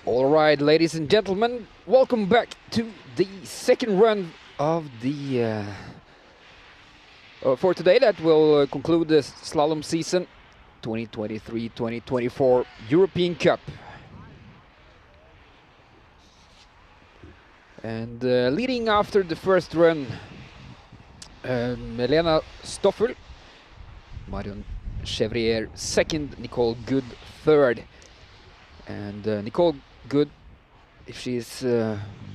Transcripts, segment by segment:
All right, ladies and gentlemen, welcome back to the second run of the for today. That will conclude the slalom season 2023-2024 European Cup. And leading after the first run, Elena Stoffel, Marion Chevrier second, Nicole Good third, and Nicole Good, if she is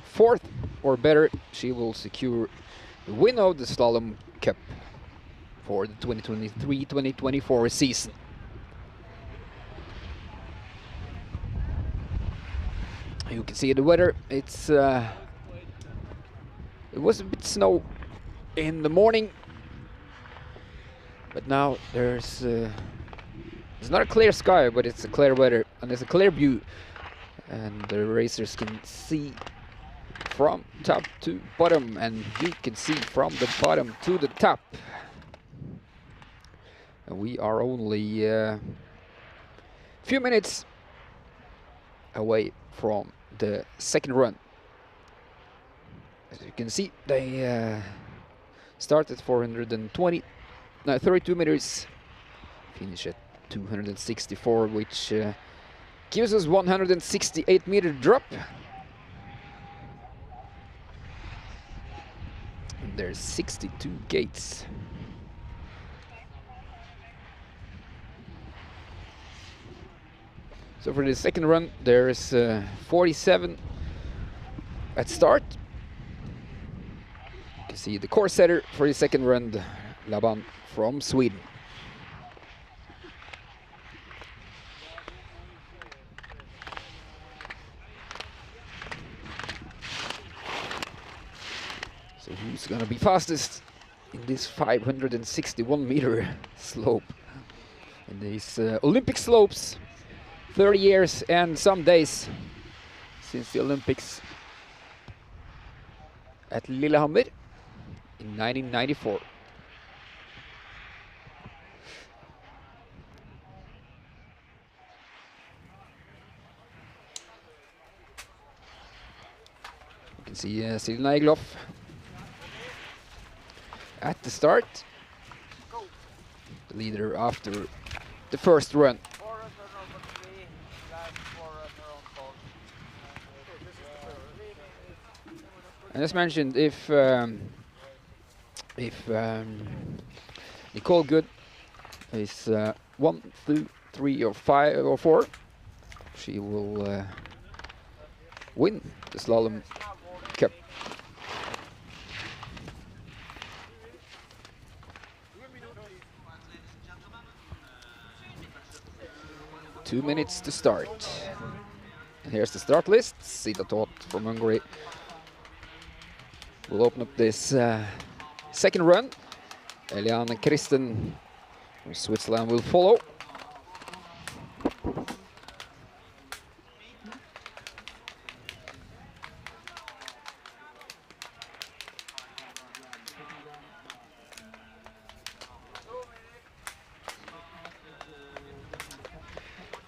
fourth or better, she will secure the win of the Slalom Cup for the 2023-2024 season. You can see the weather. It's it was a bit snow in the morning, but now there's it's not a clear sky, but it's a clear weather and it's a clear view, and the racers can see from top to bottom, and you can see from the bottom to the top. And we are only a few minutes away from the second run. As you can see, they started 32 meters, finish at 264, which gives us 168-meter drop. And there's 62 gates. So for the second run, there's 47 at start. You can see the course setter for the second run, Laban from Sweden. So who's gonna be fastest in this 561-meter slope? In these Olympic slopes, 30 years and some days since the Olympics at Lillehammer in 1994. You can see Selina Egloff at the start, the leader after the first run. And as mentioned, if Nicole Good is 1, 2, 3, or 5 or 4, she will win the Slalom Cup. Two minutes to start. And here's the start list. Sita Toth from Hungary will open up this second run. Eliane Christen from Switzerland will follow.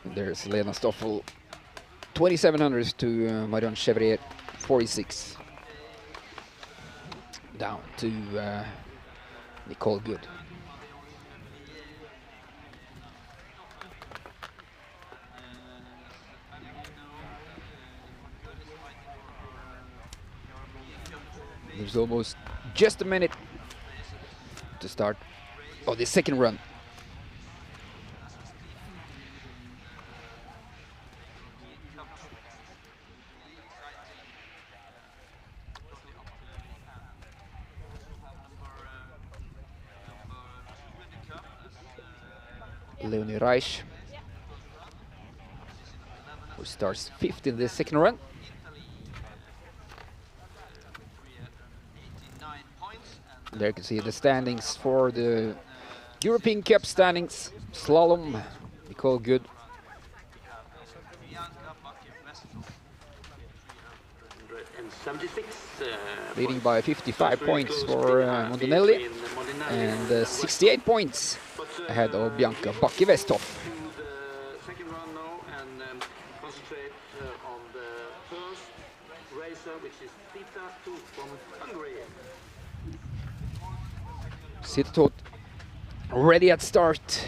And there's Lena Stoffel, 2700 to Marion Chevrier, 46. Down to Nicole Good. There's almost just a minute to start of the second run. Leonie Reich, who starts 5th in the second run. There you can see the standings for the European Cup standings. Slalom, Nicole Good. Leading by 55 points for Mondinelli, and 68 points ahead of Bianca Bakke-Westhoff. Second run now, and concentrate on the CET ready at start.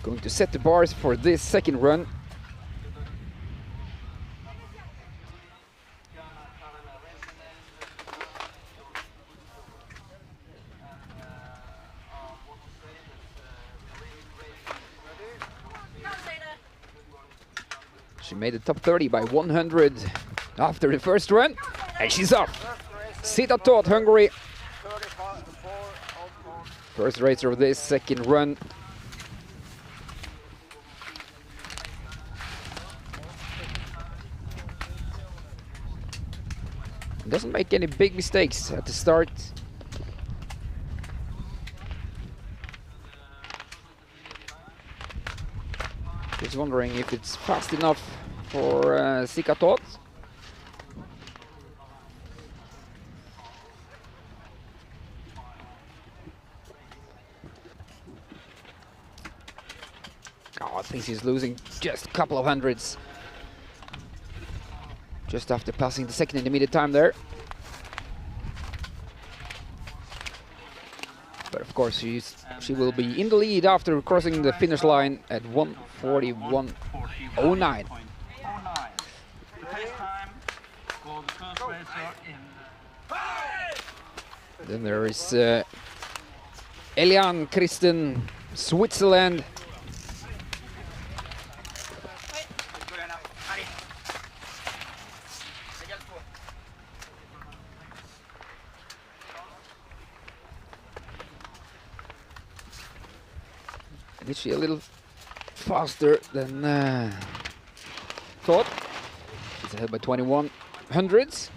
Going to set the bars for this second run. She made the top 30 by 100 after the first run, and she's off. CET, Hungary. First racer of this second run. Doesn't make any big mistakes at the start. Just wondering if it's fast enough for CET. Oh, I think she's losing just a couple of hundreds. Just after passing the second intermediate time there. But of course she will be in the lead after crossing the finish line at 1:41.09. Then there is Eliane Christen, Switzerland. Is she a little faster than thought? She's ahead by 21 hundredths.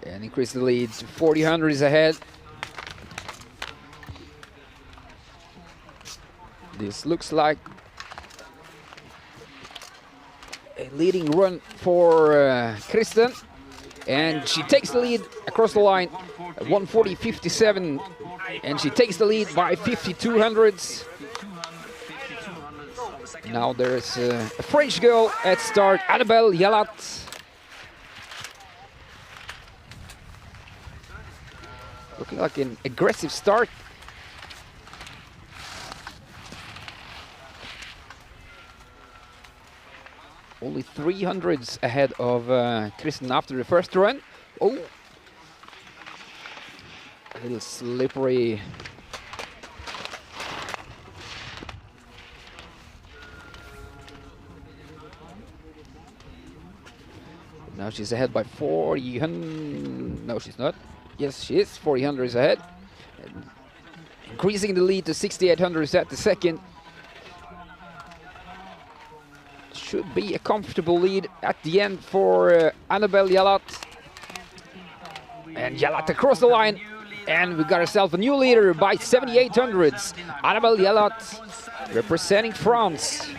And increase the lead to 40 hundredths ahead. This looks like a leading run for Christen. And she takes the lead across the line at 1:40.57, and she takes the lead by 52 hundredths. Now there's a French girl at start, Annabelle Yalat. Looking like an aggressive start. Only 300s ahead of Christen after the first run. Oh, a little slippery. Now she's ahead by 40. No, she's not. Yes, she is. 40 hundredths ahead. And increasing the lead to 68 hundredths at the second. Should be a comfortable lead at the end for Annabelle Yalat. And Yalat across the line. And we got ourselves a new leader by 78 hundredths. Annabelle Yalat representing France.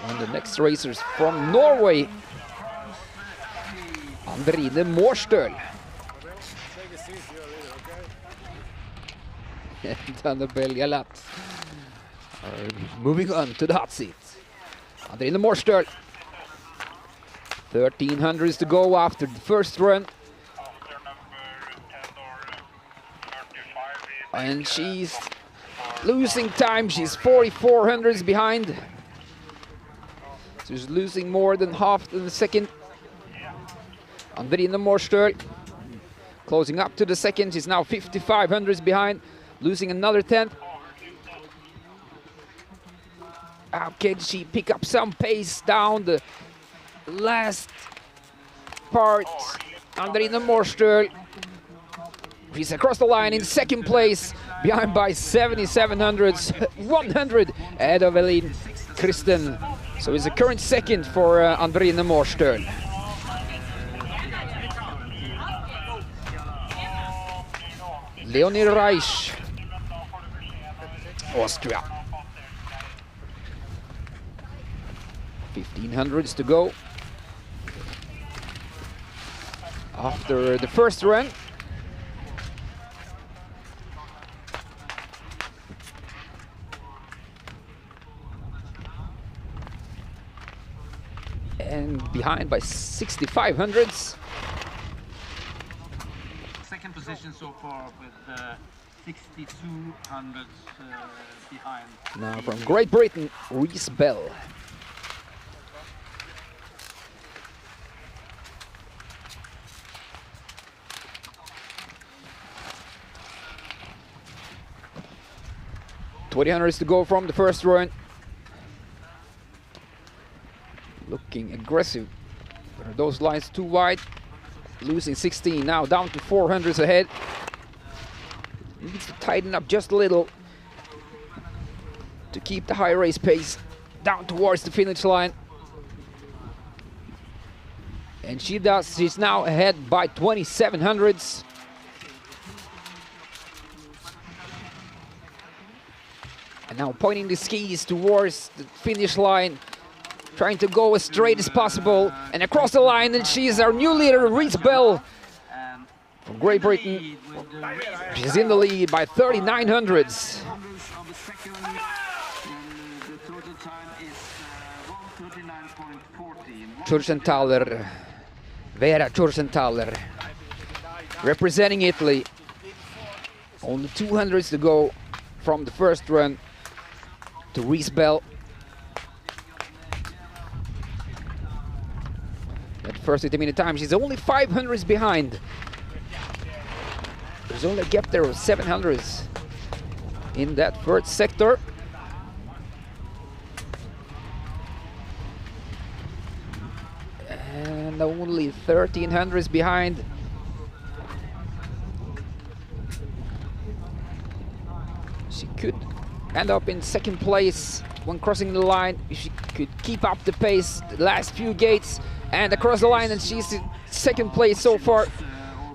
And the next racers from Norway. Andrine Moorstøl. And Annabelle Yalat are moving on to the hot seat. Andrine Moorstøl. 1300s to go after the first run. And she's losing time. She's 4400s behind. She's losing more than half in the second. Andrine Moorstøl closing up to the second. She's now 5500s behind, losing another 10. How can she pick up some pace down the last part? Andrine Moorstøl. She's across the line in second place, behind by 77 hundredths, 100 ahead of Eliane Christen. So it's a current second for Andrine Moorstøl. Leonie Reich, Austria. 1500s to go. after the first run. And behind by 6,500 hundredths. Second position so far with 6,200 hundredths behind. Now from Great Britain, Reese Bell. $20 to go from the first run. Looking aggressive. Are those lines too wide? Losing 16 now, down to 400s ahead. Needs to tighten up just a little to keep the high race pace down towards the finish line. And she does. She's now ahead by 27 hundredths. And now pointing the skis towards the finish line, trying to go as straight as possible and across the line. And she's our new leader, Reese Bell from Great Britain. She's in the lead by 39 hundredths. Tschurchenthaler, Vera Tschurchenthaler, representing Italy. Only 200s to go from the first run to Reese Bell. At first 80-minute time, she's only 500s behind. There's only a gap there of 700s in that first sector. And only 1300s behind. She could end up in second place when crossing the line if she could keep up the pace the last few gates and across the line, and she's in second place so far,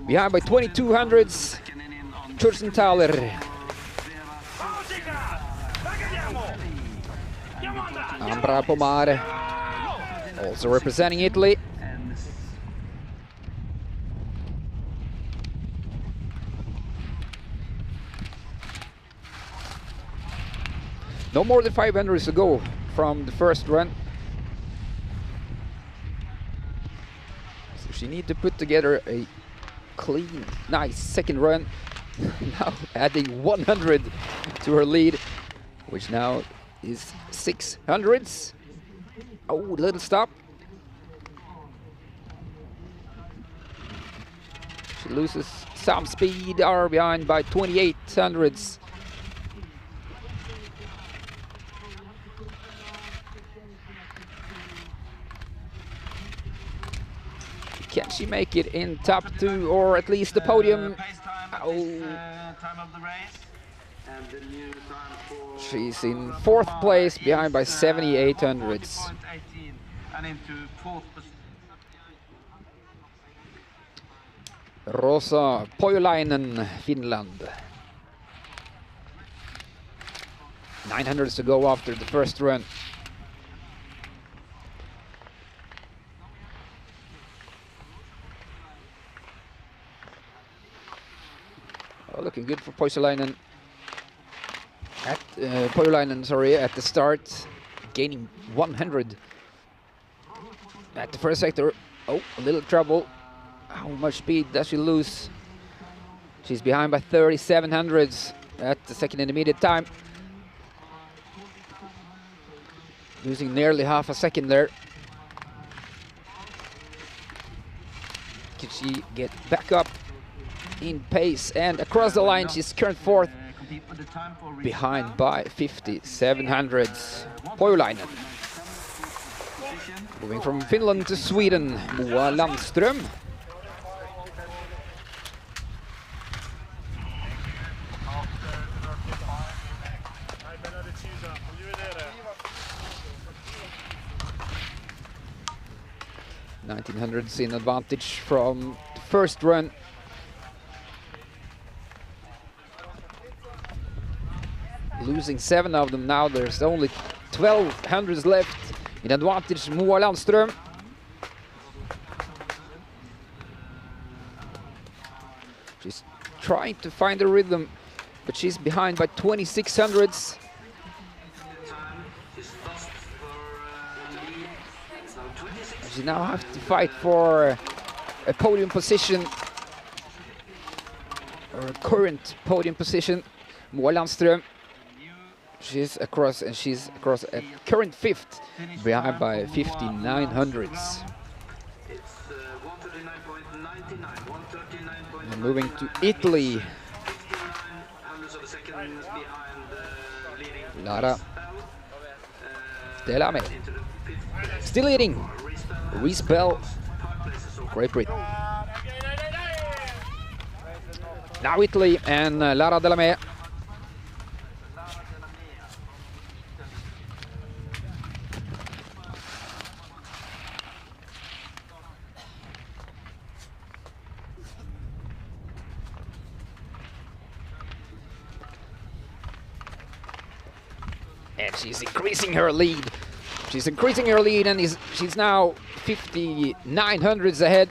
behind by 2200s. Tschurchenthaler. Ambra Pomare, also representing Italy. No more than 500s to go from the first run. So she needs to put together a clean, nice second run. Now adding 100 to her lead, which now is 600s. Oh, little stop. She loses some speed, are behind by 2800s. Can she make it in top two or at least the podium? Time of the race. And the new time for she's in fourth place, behind by 7800s. And into fourth position. Rosa Pojolainen, Finland. 900s to go after the first run. Oh, looking good for Pojolainen. At the start, gaining 100 at the first sector. Oh, a little trouble. How much speed does she lose? She's behind by 3700s at the second intermediate time. Losing nearly half a second there. Can she get back up in pace and across the line? She's current fourth, behind by 5700s. Pojolainen. Moving from Finland to Sweden, Moa Landström. $1900s in advantage from the first run. Losing 7 of them now. There's only 1200s left in advantage. Moa Landström. She's trying to find the rhythm, but she's behind by 2600ths. She now has to fight for a podium position, or a current podium position. Moa Landström, she's across a current 5th, behind by 5900ths. And moving to Italy, Lara Delame, still leading. Reese Bell, Great Britain. Now Italy and Lara Delame. And she's increasing her lead. She's increasing her lead, and she's now 5900ths ahead.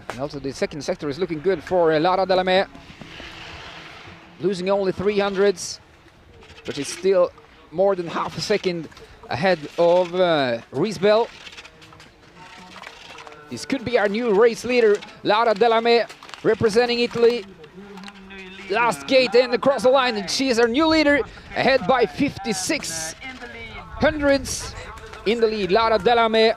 And also the second sector is looking good for Lara Delame. Losing only 300ths, but she's still more than half a second ahead of Reese Bell. This could be our new race leader, Lara Delame, representing Italy. Last gate and across the line, and she is our new leader, ahead by 5600ths. In the lead, Lara Delame.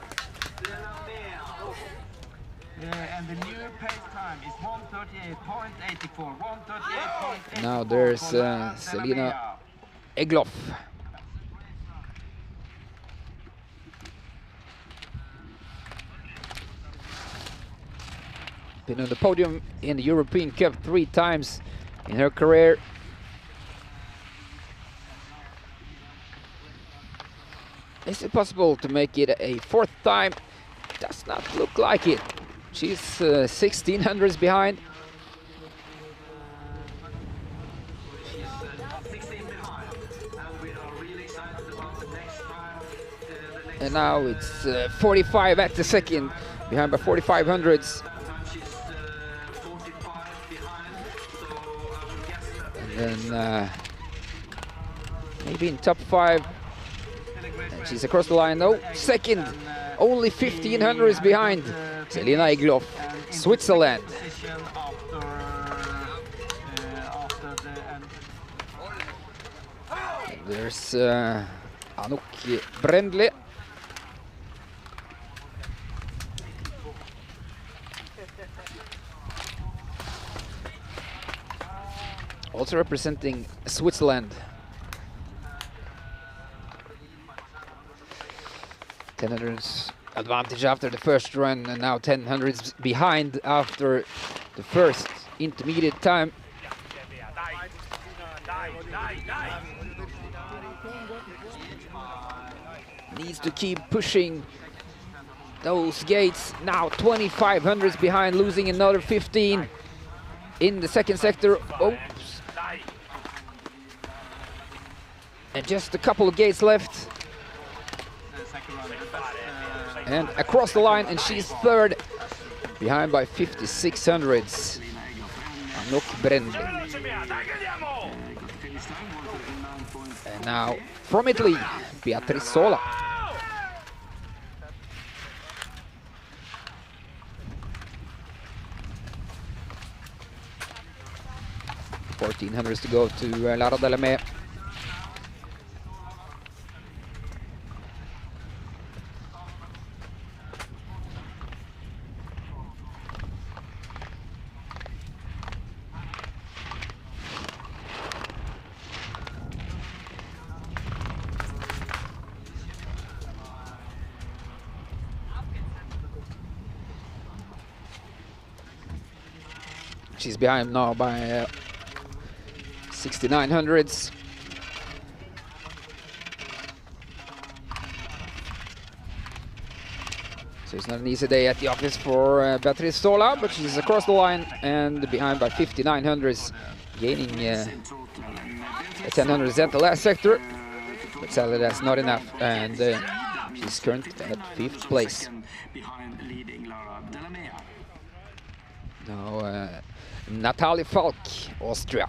And the new pace time is 1:38.84. 1:38.84. Now there's Selina Egloff. Been on the podium in the European Cup 3 times in her career. Is it possible to make it a 4th time? Does not look like it. She's 1600ths behind. And now it's 45 at the second, behind by 4500ths. And then maybe in top 5. And she's across the line though. Second, only 1500ths behind. Selina Egloff, Switzerland. And there's Anouk Brendle. Also representing Switzerland. 1000ths advantage after the first run, and now 1000ths behind after the first intermediate time. Needs to keep pushing those gates. Now 2500ths behind, losing another 15 in the second sector. Oops. And just a couple of gates left. And across the line, and she's 3rd, behind by 5600ths. Anouk Brendle. And now from Italy, Beatrice Sola. 1400ths to go to Lara Delame. She's behind now by 6900ths. So it's not an easy day at the office for Beatrice Sola, but she's across the line and behind by 5900ths, gaining 1000ths at the last sector. But sadly that's not enough, and she's currently at 5th place. Now Natalie Falk, Austria.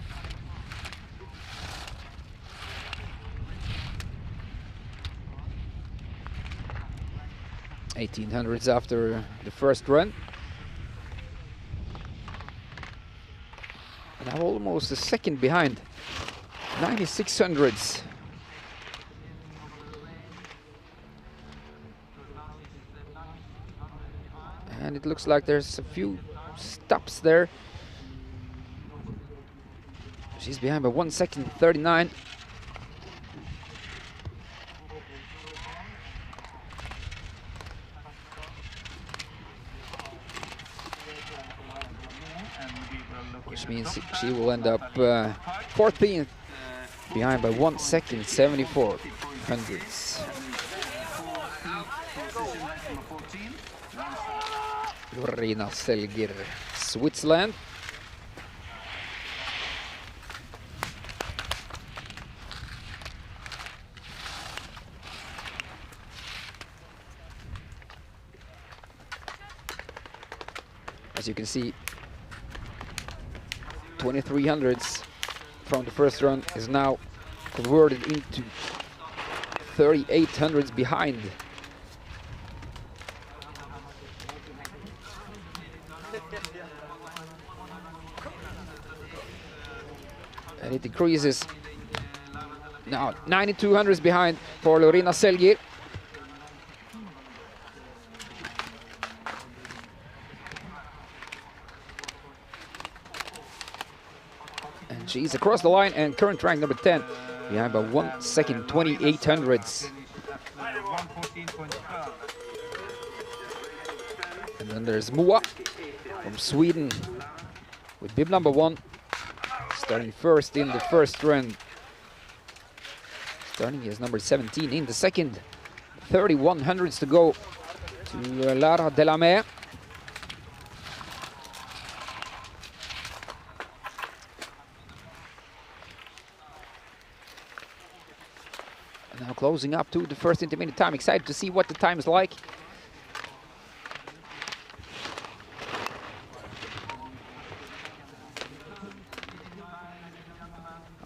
1800s after the first run. Now almost a second behind. 9600s. And it looks like there's a few stops there. She's behind by 1 second, 39. Which means she will end up 14th, behind by 1 second, 74 hundredths. Lorena Selger, Switzerland. As you can see, 2300s from the first run is now converted into 3800s behind. And it decreases now 9200s behind for Lorena Selger. And she's across the line and current rank number 10, behind by 1 second, 2800s. And then there's Moa from Sweden with bib number 1, starting first in the first run. Starting as number 17 in the second. 3100s to go to Lara Delamere. Now closing up to the first intermediate time. Excited to see what the time is like.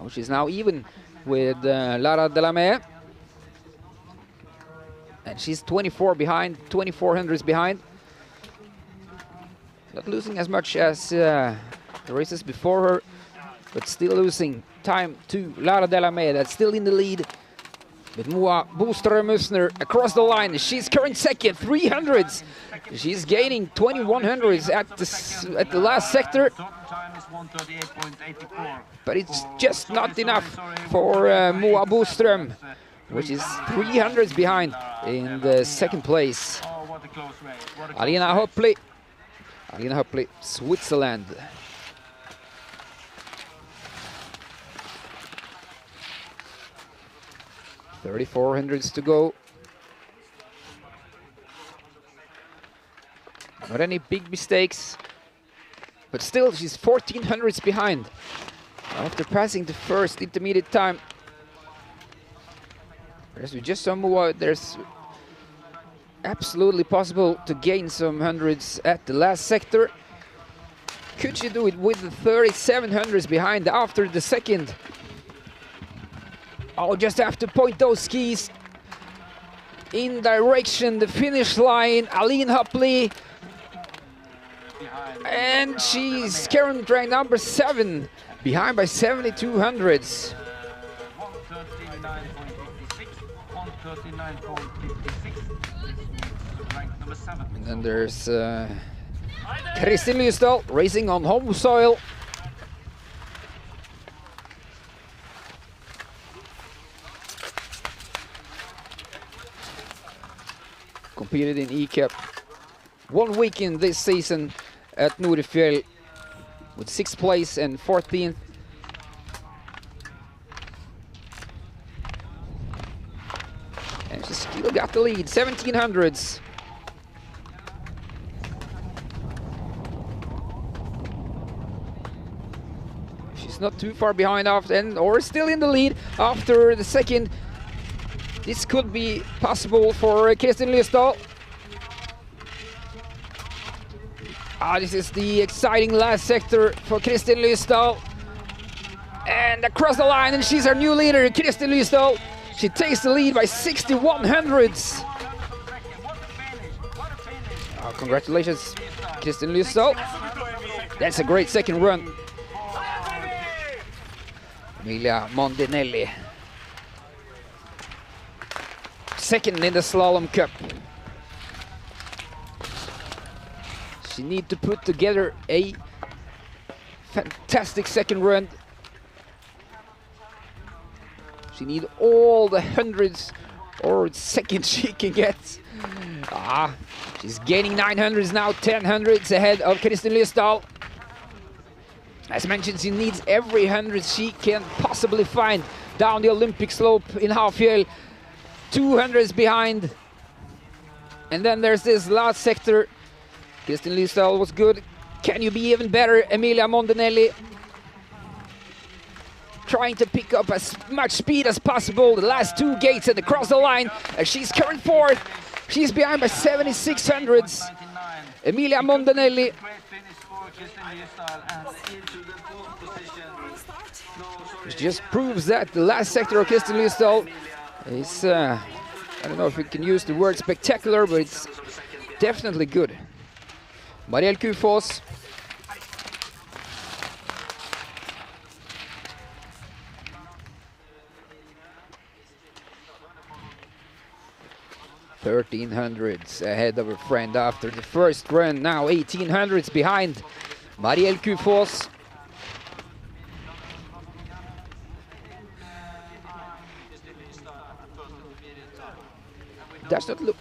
Oh, she's now even with Lara Delamere. And she's 24 behind, 2400s behind. Not losing as much as the races before her, but still losing time to Lara Delamere. That's still in the lead. With Moa Boström-Musner across the line. She's current second, 300s. She's gaining 2100s at the last sector. But it's just not enough for Moa Boström, which is 300s behind in the second place. Alina Höppli, Switzerland. 3400s to go. Not any big mistakes, but still she's 1400s behind after passing the first intermediate time. As we just saw Moa, there's absolutely possible to gain some hundreds at the last sector. Could she do it with the 3700s behind after the second? I'll just have to point those skis in direction the finish line. Aline Höppli, and she's current rank number 7, behind by 7200s. And then there's Kristin Lysdahl racing on home soil. Competed in E-Cup 1 weekend this season at Hafjell with 6th place and 14th. And she still got the lead, 1700s. She's not too far behind or still in the lead after the second. This could be possible for Kristin Lysdahl. This is the exciting last sector for Kristin Lysdahl. And across the line, and she's our new leader, Kristin Lysdahl. She takes the lead by 61 hundredths. Congratulations, Kristin Lysdahl. That's a great second run. Emilia Mondinelli. Second in the Slalom Cup. She needs to put together a fantastic second run. She needs all the hundreds or seconds she can get. She's gaining 900s now, 10 hundredths ahead of Kristin Lysdahl. As mentioned, she needs every 100 she can possibly find down the Olympic slope in Hafjell. 200s behind. And then there's this last sector. Kristin Lysdahl was good. Can you be even better, Emilia Mondinelli? Trying to pick up as much speed as possible. The last two gates and across the line. She's current fourth. She's behind by 76 hundredths. Emilia Mondinelli. Which just proves that the last sector of Kristin Lysdahl is, I don't know if we can use the word spectacular, but it's definitely good. Marielle Kufos. $1,300s ahead of her friend after the first run. Now 1,800s behind Marielle Kufos. Does not look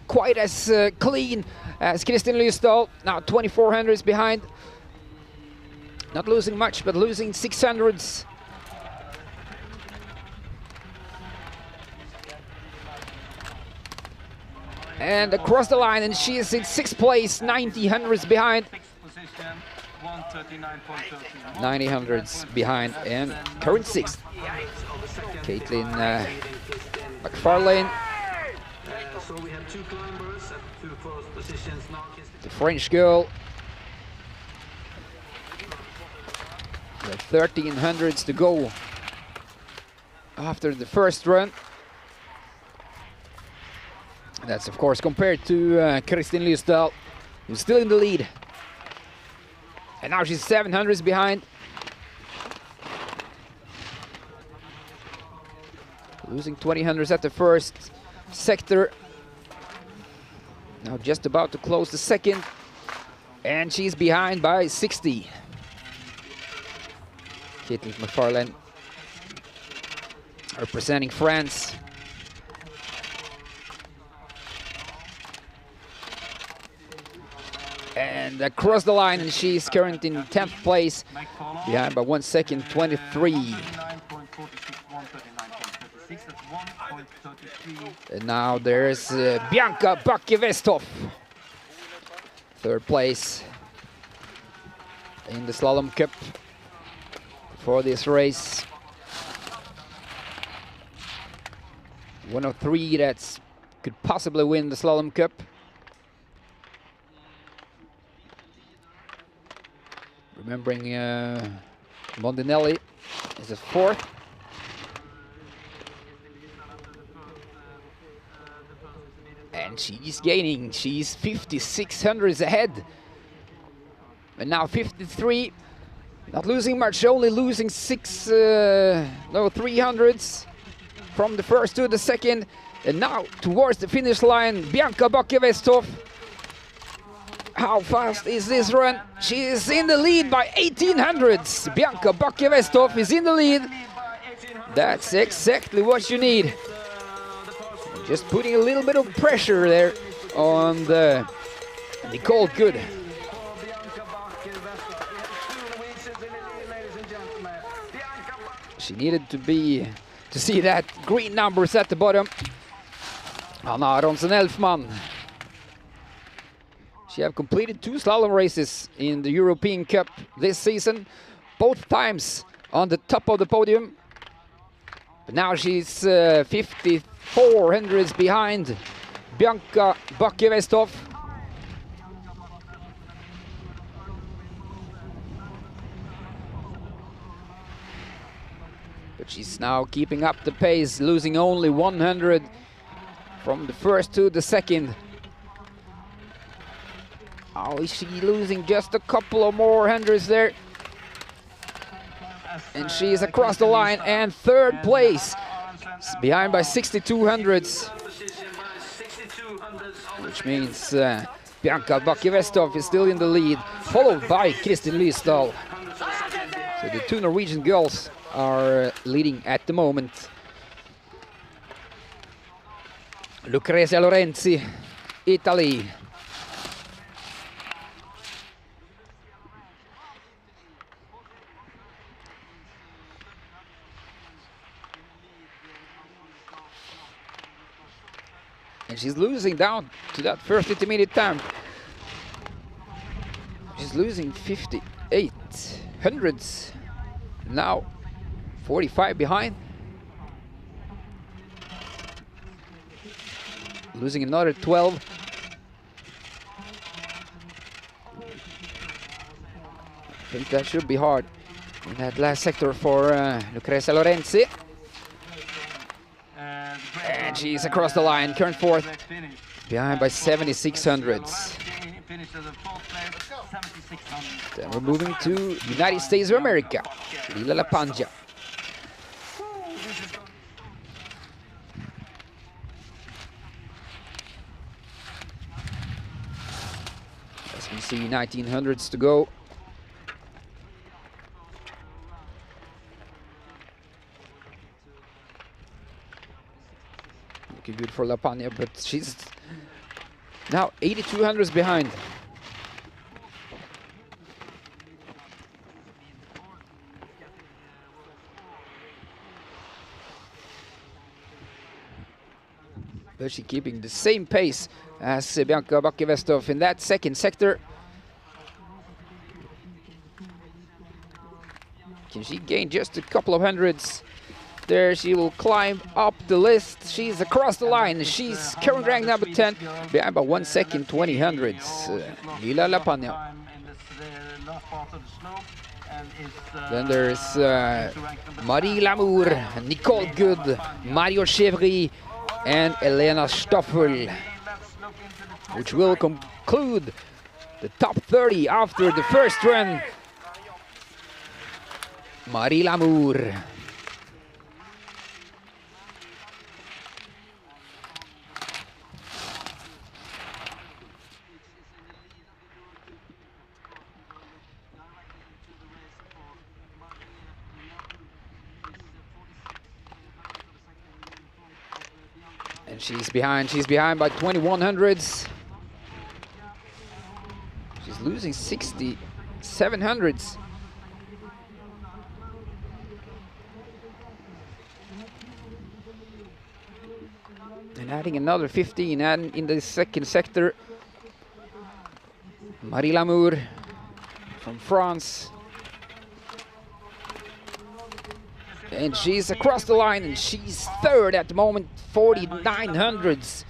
quite as clean as Kristin Lysdahl. Now 2,400s behind. Not losing much, but losing 600s. And across the line, and she is in 6th place, 90 hundredths behind. 90 hundredths behind, and current 6th. Caitlin McFarlane. The French girl. The 1,300s to go after the first run. That's of course compared to Kristin Lysdahl, who's still in the lead. And now she's 700s behind. Losing 2,000s at the first sector. Now just about to close the second. And she's behind by 60. Caitlin McFarlane representing France. And across the line, and she's currently in 10th place, behind by 1 second, 23. And now there's Bianca Backe-Westhoff, 3rd place in the Slalom Cup for this race. One of 3 that could possibly win the Slalom Cup. Remembering Mondinelli is at 4th. And she's gaining. She's 5,600s ahead. And now 53. Not losing much, only losing 300s from the first to the second. And now towards the finish line, Bianca Backe-Westhoff. How fast is this run? She is in the lead by 1,800s. Bianca Backe-Westhoff is in the lead. That's exactly what you need. Just putting a little bit of pressure there on the Nicole Good. She needed to see that green numbers at the bottom. Anna Ronsen-Elfman. She have completed 2 slalom races in the European Cup this season, both times on the top of the podium. But now she's 5,400s behind Bianca Backe-Westhoff. But she's now keeping up the pace, losing only 100 from the first to the second. Oh, is she losing just a couple of more hundreds there? And she is across the line and third place. It's behind by 62 hundredths. Which means Bianca Bakke-Westhoff is still in the lead, followed by Kristin Lysdal. So the two Norwegian girls are leading at the moment. Lucrezia Lorenzi, Italy. And she's losing down to that first intermediate time. She's losing 58 hundredths. Now 45 behind. Losing another 12. I think that should be hard in that last sector for Lucrezia Lorenzi. And she's across the line, current fourth, behind by 76 hundredths. Then we're moving to United States of America, Lila Lapanja. As we see, 1900s to go. Looking good for Lapanja, but she's now 8200s behind. But she's keeping the same pace as Bianca Bakke-Westhoff in that second sector. Can she gain just a couple of hundreds? There she will climb up the list. She's across the line. She's current rank number 10, behind by 1 second, 20 hundredths. Lila Lapanja. Then there's Marie Lamour, Nicole Good, Mario Chevry, and Elena Stoffel, which will conclude the top 30 after the first run. Marie Lamour. And she's behind by 21 hundredths. She's losing 67 hundredths. And adding another 15 and in the second sector. Marie Lamour from France. And she's across the line and she's third at the moment, 49 hundredths.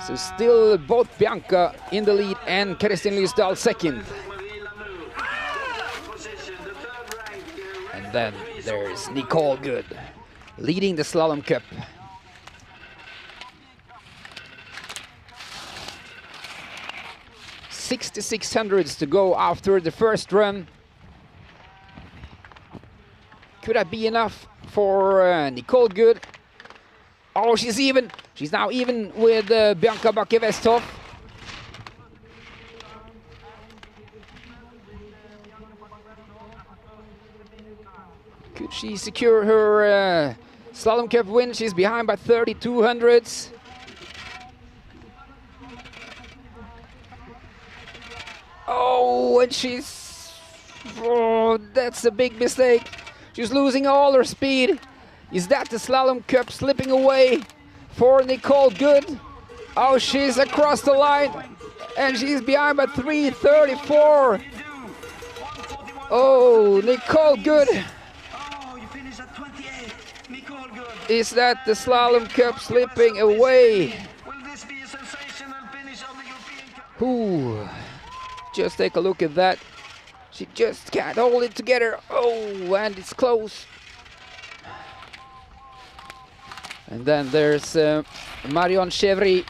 So still both Bianca in the lead and Kristin Lysdal second. And then there's Nicole Good leading the Slalom Cup. .66 hundredths to go after the first run. Could that be enough for Nicole Good? Oh, she's even. She's now even with Bianca Bakke-Westhoff. Could she secure her Slalom Cup win? She's behind by 32 hundredths. Oh, and she's... Oh, that's a big mistake. She's losing all her speed. Is that the Slalom Cup slipping away for Nicole Good? Oh, she's across the line and she's behind by 3:34. Oh, Nicole Good. Is that the Slalom Cup slipping away? Ooh, just take a look at that. She just can't hold it together. Oh, and it's close. And then there's Marion Chevry.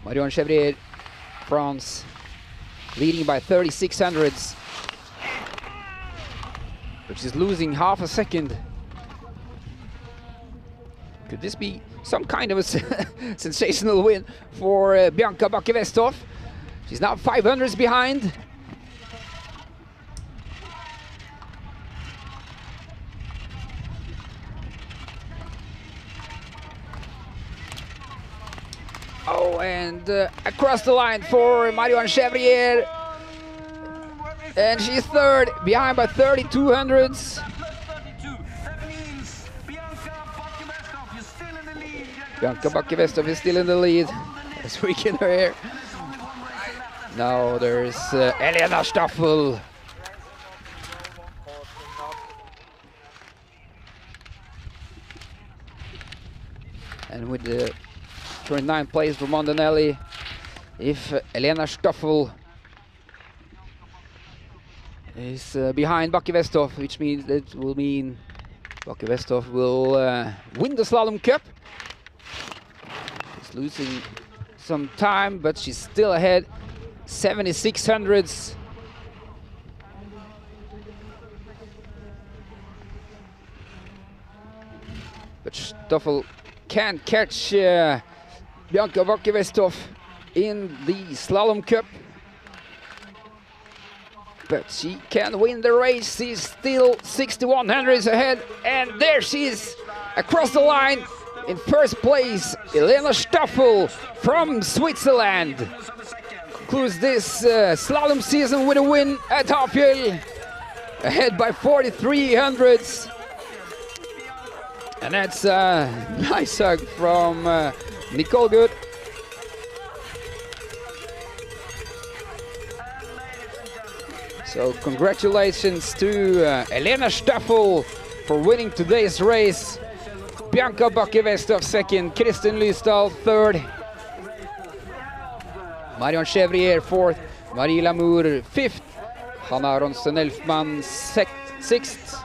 Marion Chevrier, France, leading by 36 hundredths, but she's losing half a second. Could this be some kind of a sensational win for Bianca Bakke-Westhoff? She's now 500s behind. Oh, and across the line for Marion Chevrier. And she's third, behind by 32 hundredths. Bianca Bakke-Westhoff is still in the lead. As we can hear. Now there's Elena Staffel. And with the 29th place for Mondanelli, if Elena Staffel is behind Bakke-Westhoff, which means that will mean Bakke-Westhoff will win the Slalom Cup. She's losing some time, but she's still ahead, 76 hundredths. But Staffel can catch Bianca Bakke-Westhoff in the Slalom Cup. But she can win the race. She's still 61 hundredths ahead. And there she is across the line in first place. Elena Staffel from Switzerland concludes this slalom season with a win at Hafjell, ahead by 43 hundredths. And that's a nice hug from Nicole Good. So congratulations to Elena Staffel for winning today's race. Bianca Bakke-Westhoff second, Kristen Lysdahl third. Marion Chevrier fourth, Marie Lamour fifth, Hanna Ronsen-Elfman sixth.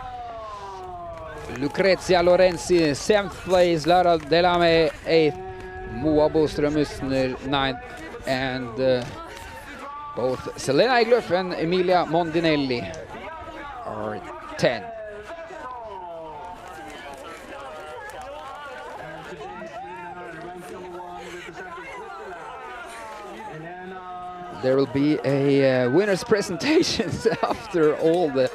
Lucrezia Lorenzi 7th place, Lara Delame 8th, Moa Boström-Usner 9th, and both Selena Egloff and Emilia Mondinelli are 10. There will be a winner's presentation after all the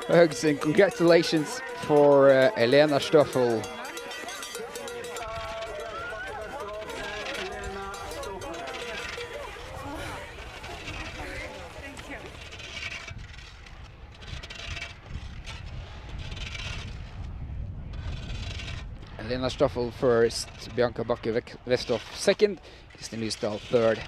hugs, and congratulations for Elena Staffel. Elena Staffel first, Bianca Bakke-Westhoff second, Kristen Lysdahl third.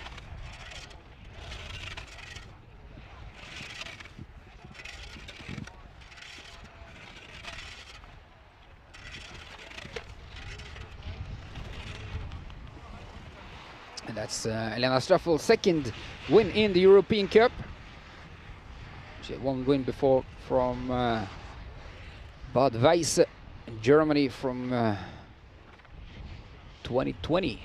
And that's Elena Staffel's second win in the European Cup. She had one win before from Bad Weisse in Germany from 2020.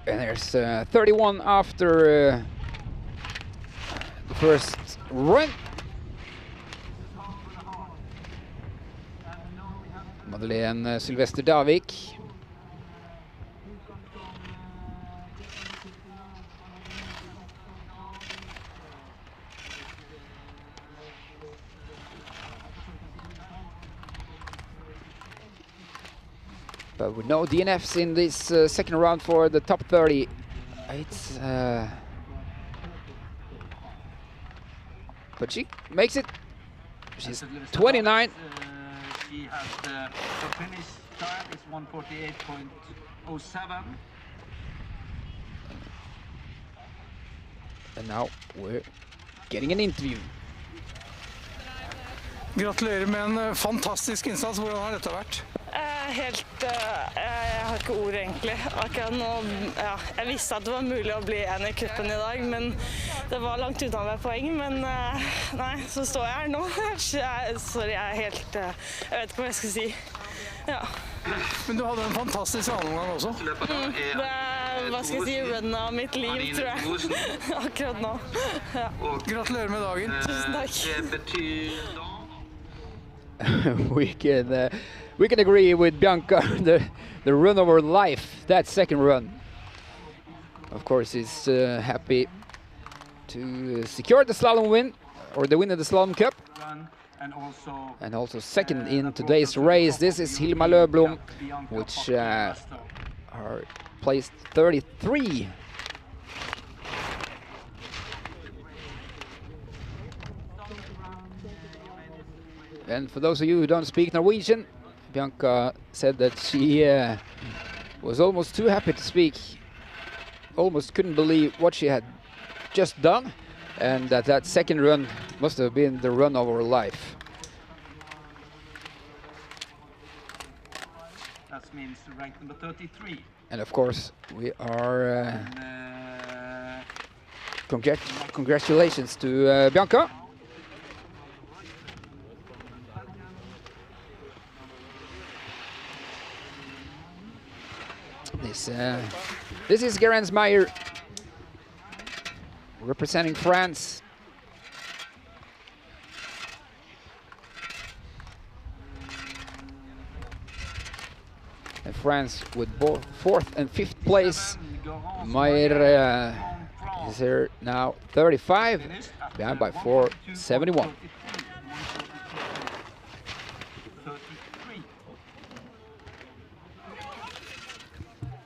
And there's 31 after the first run. Madeleine Sylvester Davik. But with no DNFs in this second round for the top 30, it's but she makes it. She's 29. she has her finish time is 1:48.07. And now we're getting an interview. Gratulerer med en fantastisk innsats. Hvordan har dette vært? Jeg har ikke ord egentlig. Akkurat nå, ja, jeg visste at det var mulig å bli en i kuppen i dag, men det var langt unna med poeng. Men nei, så står jeg her nå. Sorry, jeg vet ikke hva jeg skal si. Ja. Men du hadde en fantastisk gjennomgang også. Det er, hva skal jeg si, run av mitt liv, tror jeg. Akkurat nå. Ja. Gratulerer med dagen. Tusen takk. We can agree with Bianca, the run of her life, that second run. Of course, is happy to secure the slalom win, or the win of the Slalom Cup. And also second in today's race. This is Hilma Löfblom, which are placed 33. And for those of you who don't speak Norwegian, Bianca said that she was almost too happy to speak, almost couldn't believe what she had just done, and that second run must have been the run of her life. That means rank number 33. And of course, we are congratulations to Bianca. This is Gerens Meyer representing France. And France with both 4th and 5th place. Meyer is here now 35, behind by 4:71.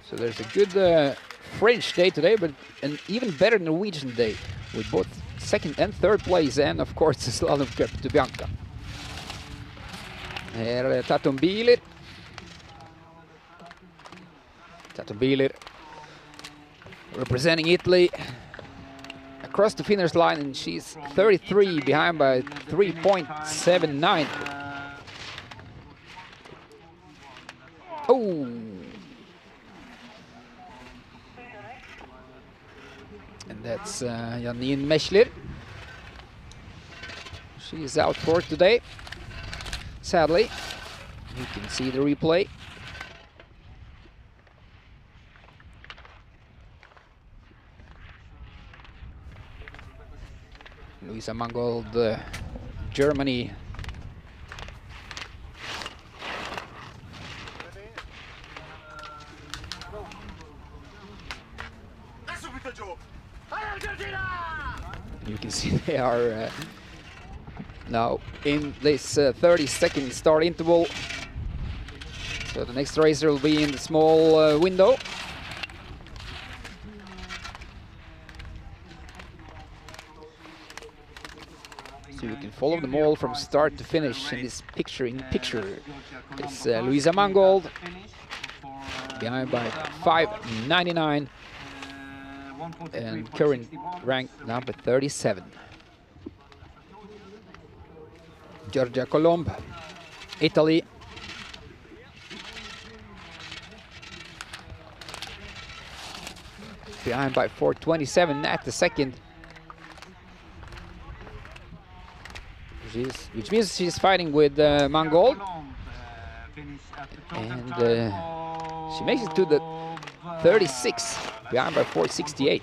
So there's a good French day today, but an even better Norwegian day, with both 2nd and 3rd place, and of course the Slalom Cup to Bianca. Here Tatum Bieler. Tatum Bieler representing Italy across the finish line, and she's 33, behind by 3.79. Oh! And that's Janine Mechler. She is out for today, sadly. You can see the replay. Louisa Mangold, Germany. You can see they are now in this 30-second start interval. So the next racer will be in the small window. So you can follow them all from start to finish in this picture. It's Louisa Mangold, behind by 5.99. And current rank number 37. Giorgia Colomb, Italy. Behind by 4:27 at the second. Which means she's fighting with Mangold. And she makes it to the 36, behind by 4:68.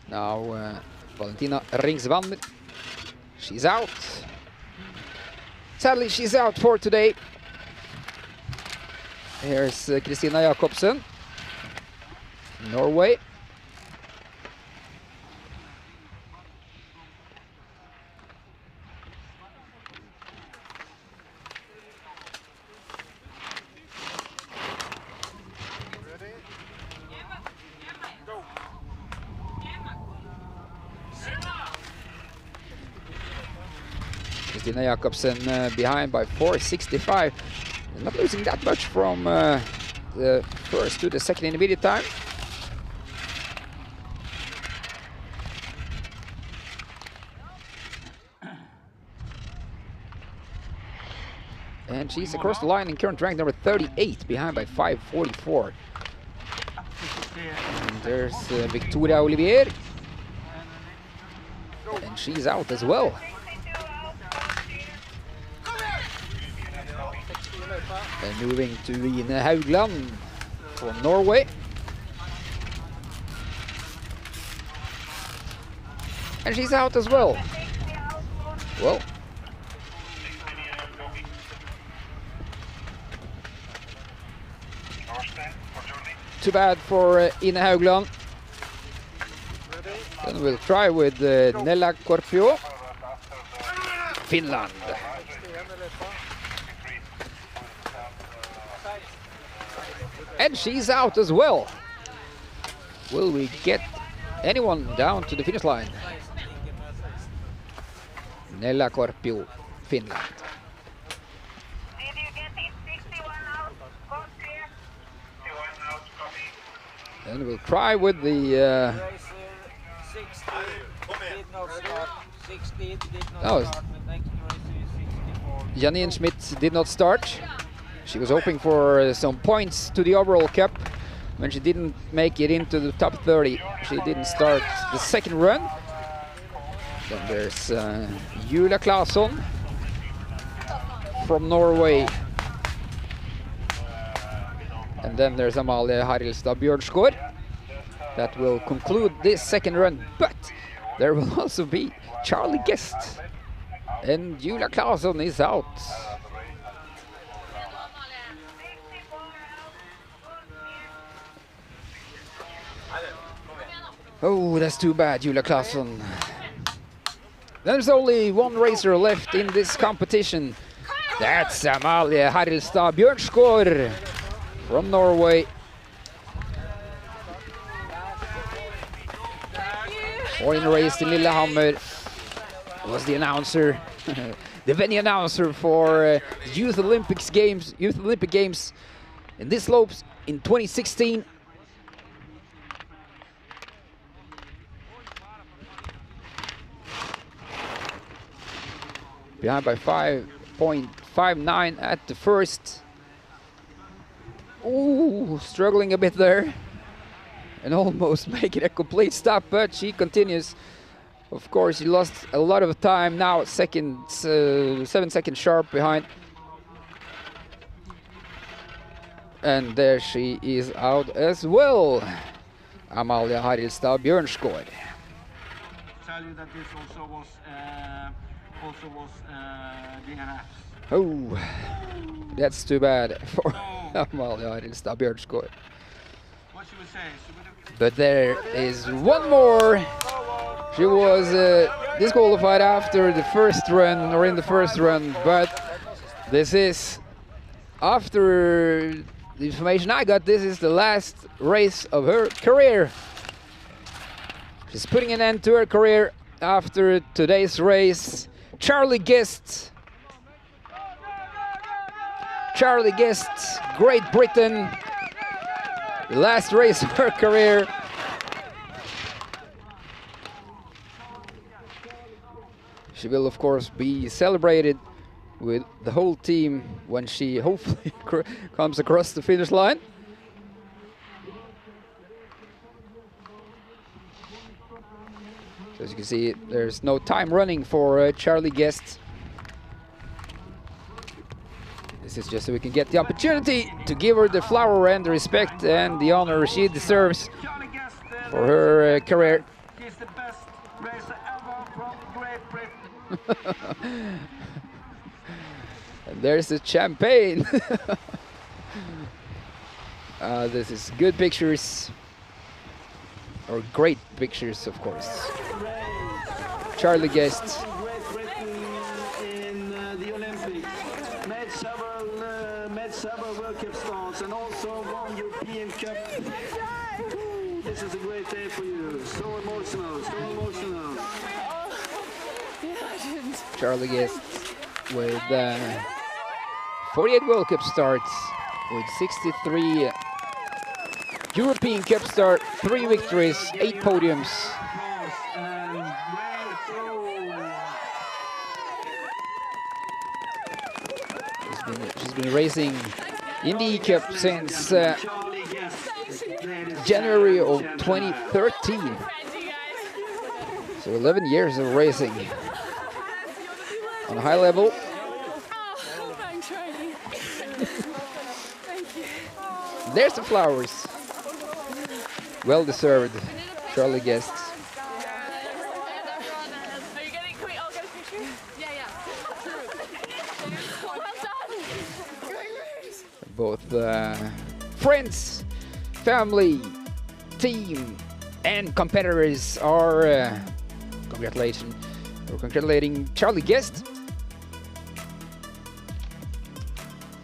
Now Valentina Ringsvander, she's out. Sadly, she's out for today. Here's Kristina Jacobsen, Norway. Christina Jakobsen behind by 4:65. Not losing that much from the first to the second intermediate time. And she's across the line in current rank number 38, behind by 5:44. And there's Victoria Olivier. And she's out as well. And moving to Ine Haugland from Norway. And she's out as well. Well, too bad for Ine Haugland. Then we'll try with Nella Korpio, Finland. And she's out as well. Will we get anyone down to the finish line? Nella Korpio, Finland. And we'll try with the Janine Schmidt did not start. She was hoping for some points to the overall cup. When she didn't make it into the top 30, she didn't start the second run. Then there's Julia Claesson from Norway. And then there's Amalie Harildstad Bjørnsgaard. That will conclude this second run, but there will also be Charlie Guest. And Julia Claesson is out. Oh, that's too bad, Julia Claesson. There's only one racer left in this competition. That's Amalie Harildstad Bjørnsgaard from Norway. Or in a race in Lillehammer was the announcer, the venue announcer for Youth Olympic Games in this slopes in 2016. Behind by 5.59 at the first. Ooh, struggling a bit there. And almost making a complete stop, but she continues. Of course, she lost a lot of time now, 7 seconds sharp behind. And there she is out as well. Amalie Harildstad Bjørnsgaard. Tell you that this also was DNF. Oh, that's too bad for Amalie Harildstad Bjørnsgaard. What should we say? But there is one more. She was disqualified after the first run, or in the first run, but this is, after the information I got, this is the last race of her career. She's putting an end to her career after today's race. Charlie Guest, Great Britain. The last race of her career. She will, of course, be celebrated with the whole team when she hopefully comes across the finish line. So as you can see, there's no time running for Charlie Guest. This is just so we can get the opportunity to give her the flower and the respect and the honor she deserves for her career. He's the best racer ever from Great Britain. And there's the champagne. This is good pictures, or great pictures, of course. Charlie Guest. Several World Cup starts and also won European Cup. This is a great day for you. So emotional, so emotional. Charlie Guest. with 48 World Cup starts, with 63 European Cup start, 3 victories, 8 podiums. She's been racing in the E-Cup since January of 2013. So 11 years of racing on a high level. There's the flowers. Well deserved, Charlie Guest. Are you getting, can we all get a picture? Yeah. Well done. Both friends, family, team, and competitors are congratulating Charlie Guest.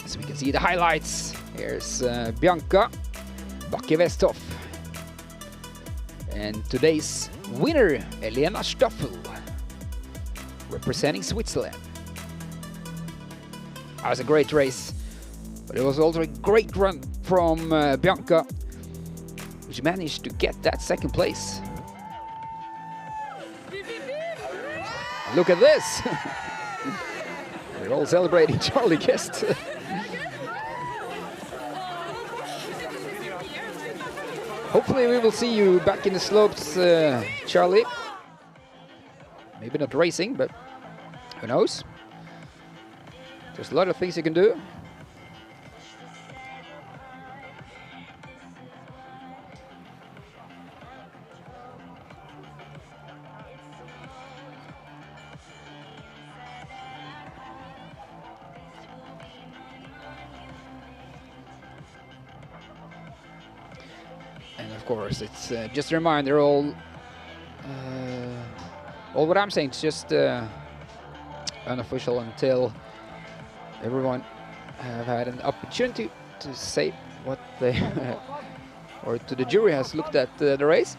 So we can see the highlights. Here's Bianca Bakke-Westhoff. And today's winner, Elena Staffel, representing Switzerland. That was a great race, but it was also a great run from Bianca, which managed to get that second place. Look at this! We're all celebrating Charlie Guest. Hopefully we will see you back in the slopes, Charlie. Maybe not racing, but who knows? There's a lot of things you can do. And of course, it's just a reminder, all what I'm saying is just unofficial until everyone have had an opportunity to say what they or to the jury has looked at the race.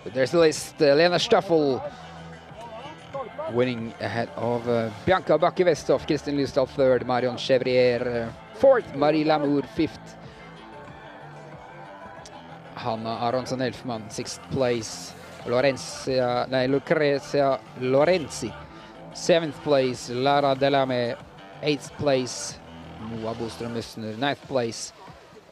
But there's the list. Lena Staffel winning ahead of Bianca Bakke-Westhoff, Kristin Lystad third, Marion Chevrier fourth, Marie Lamour fifth, Hanna Aronson-Elfman sixth place, Lucrezia Lorenzi seventh place, Lara Delame eighth place, Moa Boström-Müssner ninth place,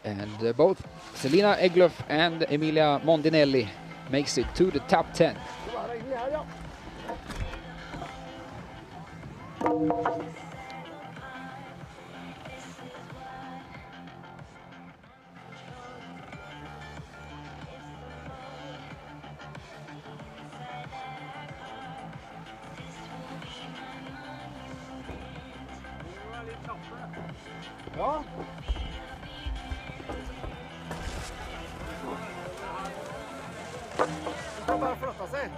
and both Selina Egloff and Emilia Mondinelli makes it to the top 10. Ja. Det ska bara flytta sig.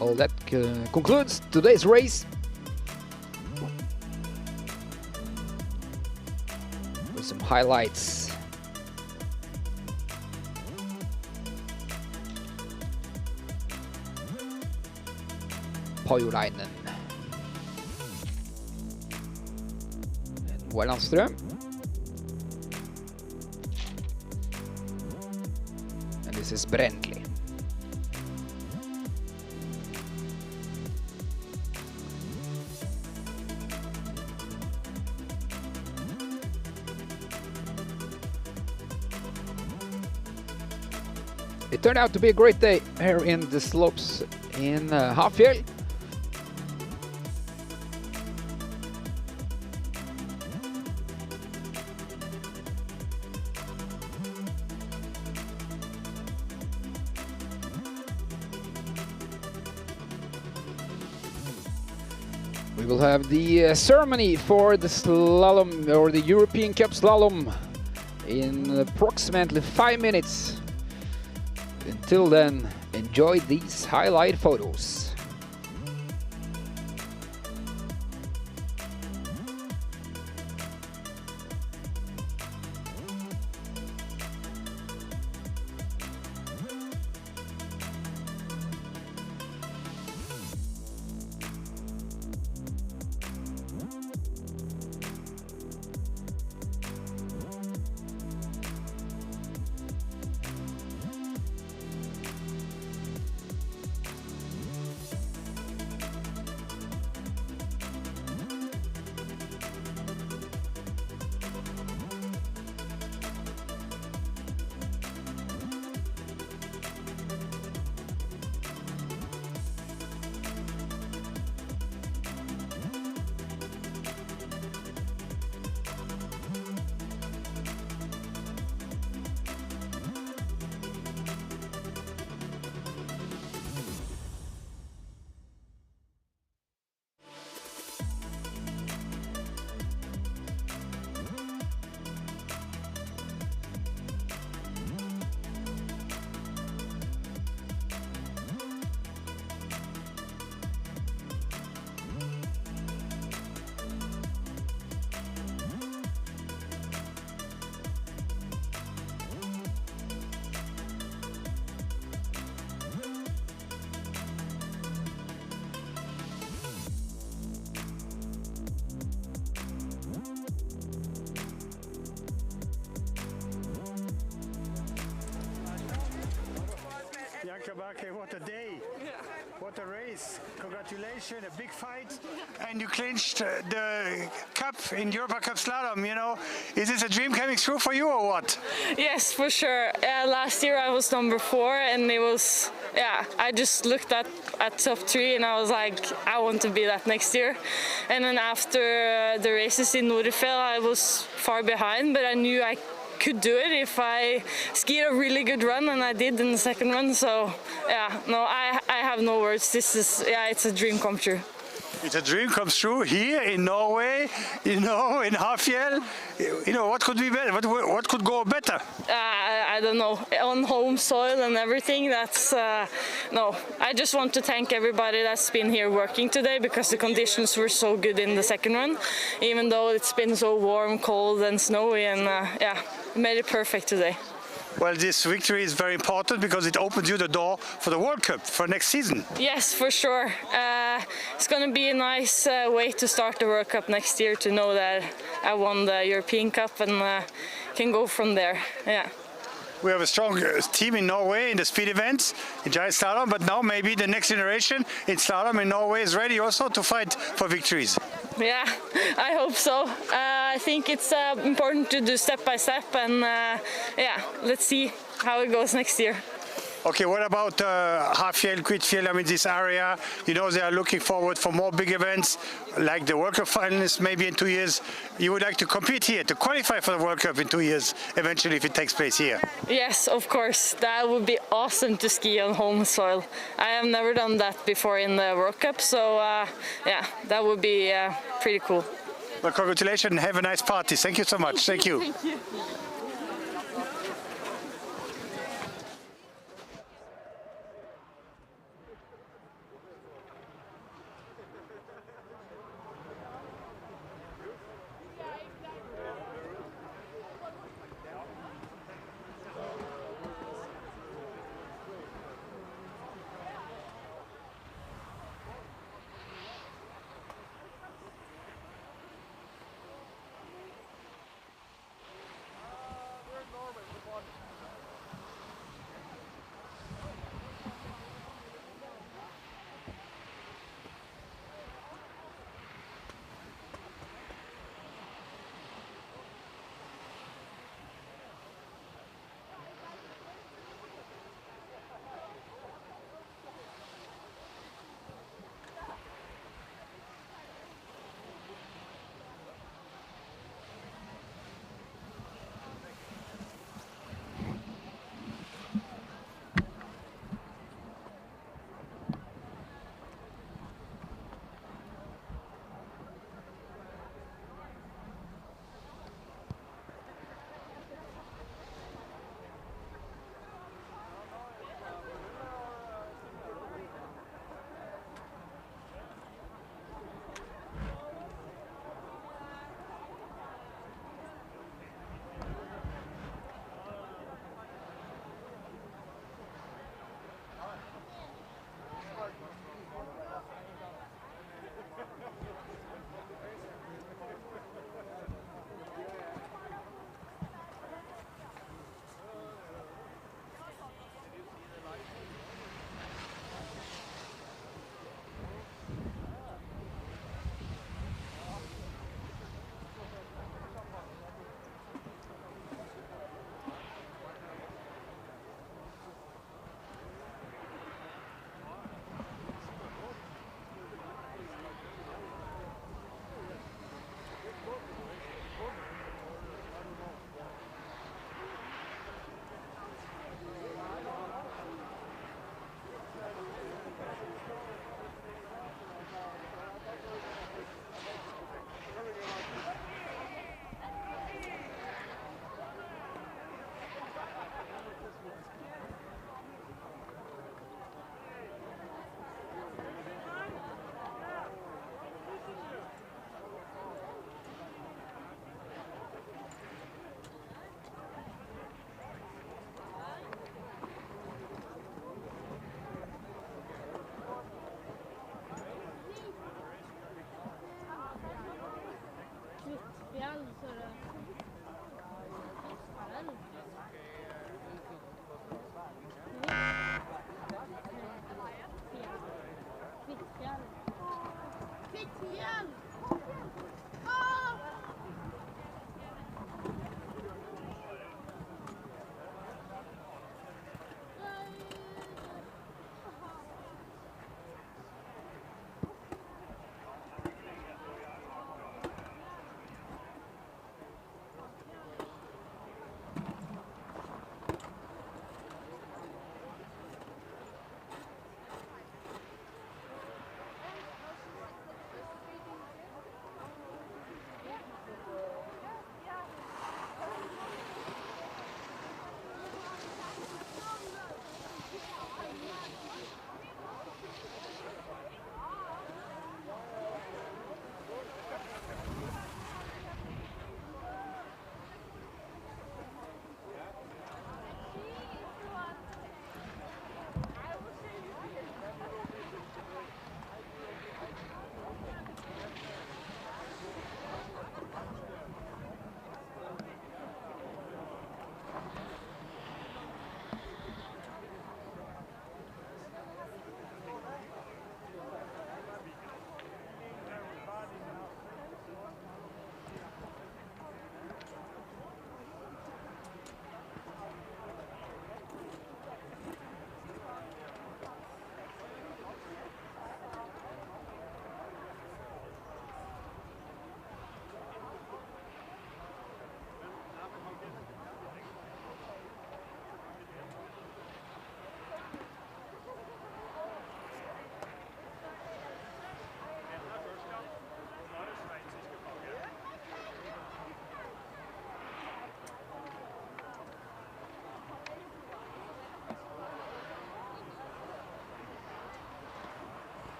Well, that concludes today's race. With some highlights. Pajulainen and Wellandström. And this is Brändli. It turned out to be a great day here in the slopes in Hafjell. We will have the ceremony for the slalom or the European Cup slalom in approximately 5 minutes. Until then, enjoy these highlight photos. What a day. What a race. Congratulations, a big fight. And you clinched the cup in Europa Cup Slalom, you know. Is this a dream coming true for you or what? Yes, for sure. Last year I was number 4 and it was, I just looked at top 3 and I was like, I want to be that next year. And then after the races in Hafjell, I was far behind, but I knew I could do it if I skied a really good run, and I did in the second run. So I have no words. This is it's a dream come true. It's a dream comes true here in Norway, you know, in Hafjell. You know, what could be better? What could go better? I don't know. On home soil and everything, that's no. I just want to thank everybody that's been here working today, because the conditions were so good in the second run, even though it's been so warm, cold and snowy, and made it perfect today. Well, this victory is very important because it opens you the door for the World Cup for next season. Yes, for sure. It's going to be a nice way to start the World Cup next year, to know that I won the European Cup and can go from there. Yeah. We have a strong team in Norway in the speed events, in giant slalom, but now maybe the next generation in slalom in Norway is ready also to fight for victories. Yeah, I hope so. I think it's important to do step by step, and let's see how it goes next year. Okay, what about Hafjell, Kvitfjell? I mean, this area, you know, they are looking forward for more big events, like the World Cup finalists maybe in 2 years. You would like to compete here, to qualify for the World Cup in 2 years, eventually, if it takes place here? Yes, of course. That would be awesome to ski on home soil. I have never done that before in the World Cup, so that would be pretty cool. Well, congratulations and have a nice party. Thank you so much. Thank you. Thank you.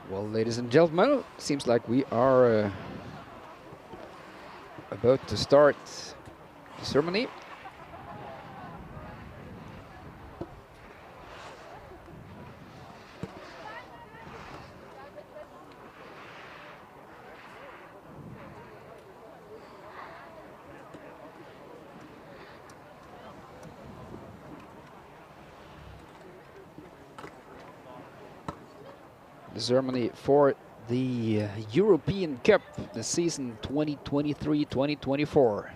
Well, ladies and gentlemen, seems like we are about to start the ceremony. The ceremony for the European Cup, the season 2023-2024.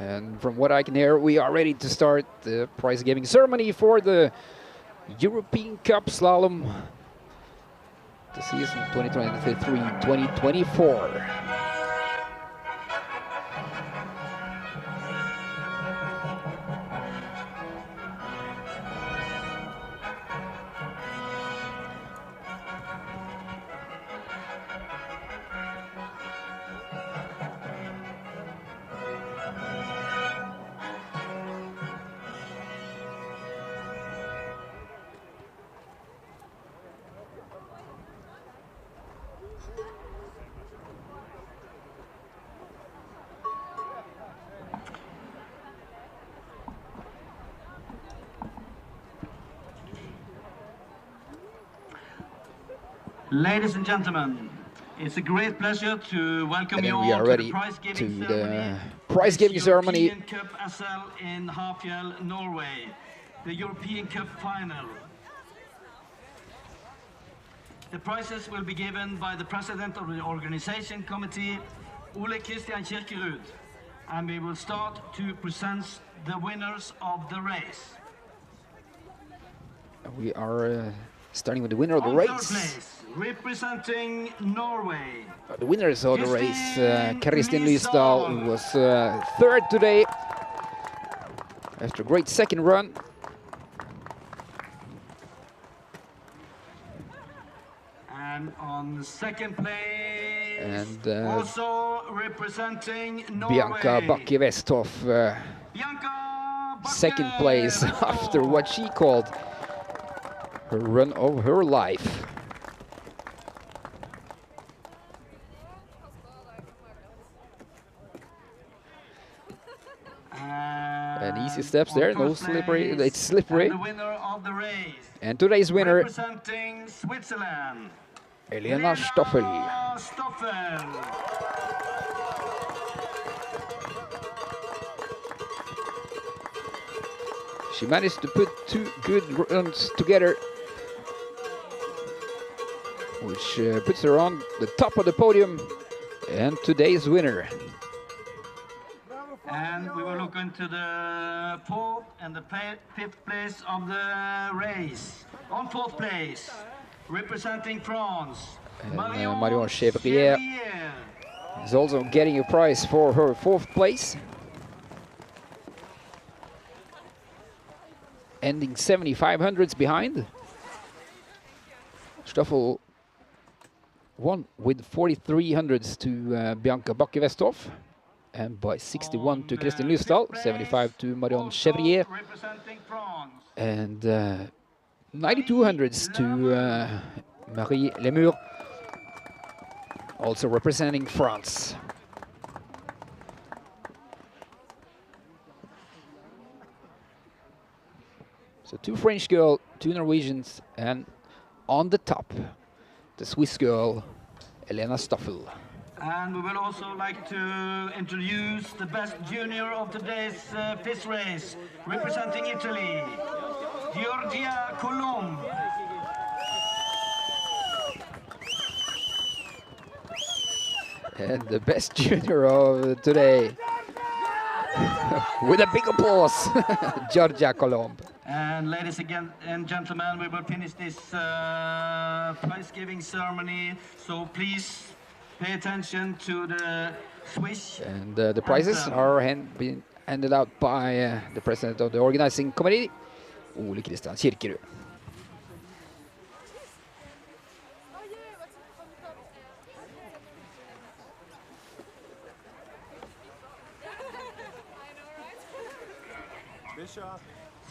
And from what I can hear, we are ready to start the prize giving ceremony for the European Cup Slalom, the season 2023-2024. Ladies and gentlemen, it's a great pleasure to welcome you all to the prize giving ceremony. European Cup SL in Hafjell, Norway, the European Cup final. The prizes will be given by the president of the organization committee, Ole Christian Kirkerud, and we will start to present the winners of the race. We are starting with the winner of the On race. third place, representing Norway. The winners of the race, Kristin Lysdal. Lysdal, who was third today after a great second run. And on second place, And also representing Norway. Bianca Bakke-Westhoff, Bianca second Bakke place after what she called her run of her life. And easy steps there, no slippery, it's slippery. And the winner of the race, And today's winner, representing Switzerland, Elena Stoffel. Stoffel. She managed to put two good runs together, which puts her on the top of the podium and today's winner. And we will look into the fourth and the fifth place of the race. On fourth place, representing France, And Marion Chevrier is also getting a prize for her fourth place, ending 7,500s behind. Stoffel won with 4,300s to Bianca Bakke-Westhoff, and by 61 to Kristin Lysdal, 75 to Marion Chevrier, and 9,200s to Marie Lemur, also representing France. So two French girls, two Norwegians, and on the top, the Swiss girl, Elena Stoffel. And we will also like to introduce the best junior of today's FIS race, representing Italy, Giorgia Colomb. And the best junior of today, with a big applause, Giorgia Colomb. And ladies and gentlemen, we will finish this prize-giving ceremony, so please pay attention to the Swiss. And the prizes are being handed out by the president of the organizing committee, Ole Christian Kirkerud.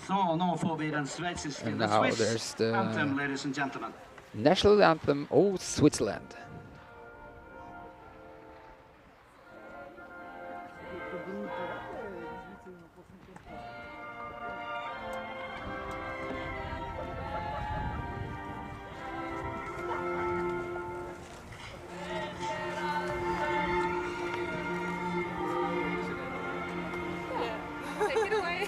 Så nå får vi den sveitsiske, And the now Swiss there's the anthem, ladies and gentlemen. national anthem of Switzerland. Take it away.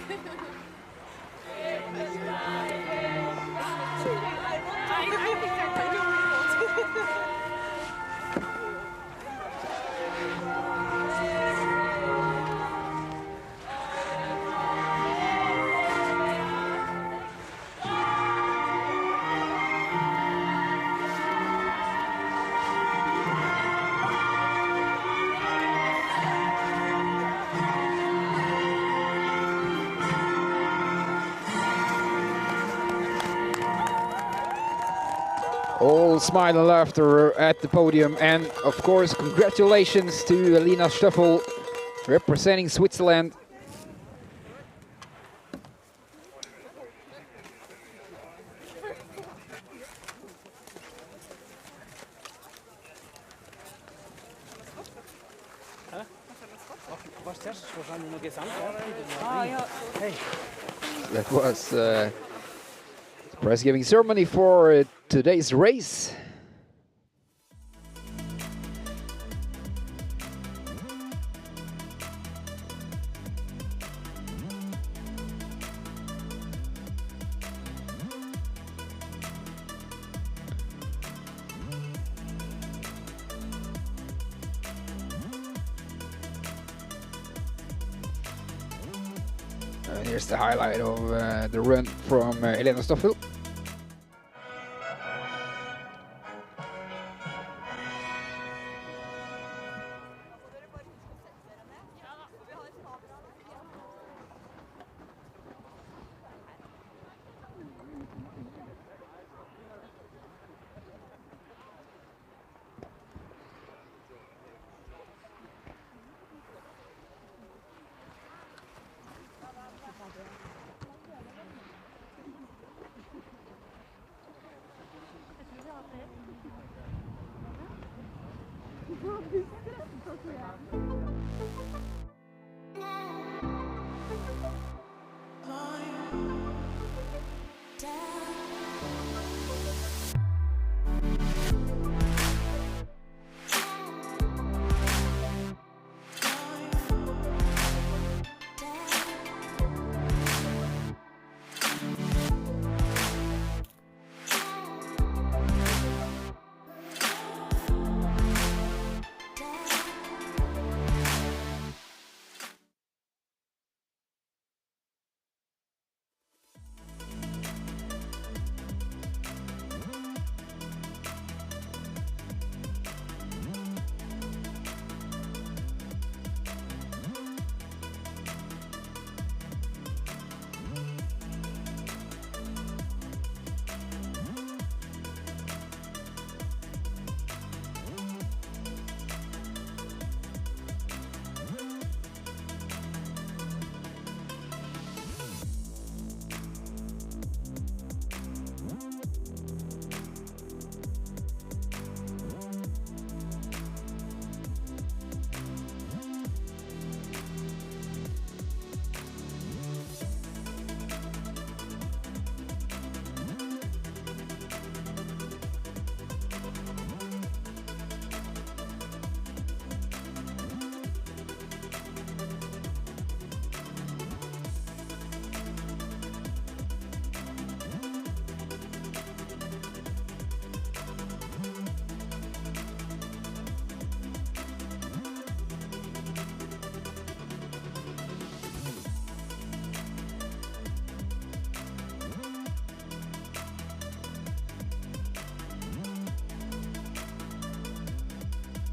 All smile and laughter at the podium, and of course congratulations to Elena Stoffel representing Switzerland. That was the prize-giving ceremony for today's race. Here's the highlight of the run from Elena Stoffel. Yeah.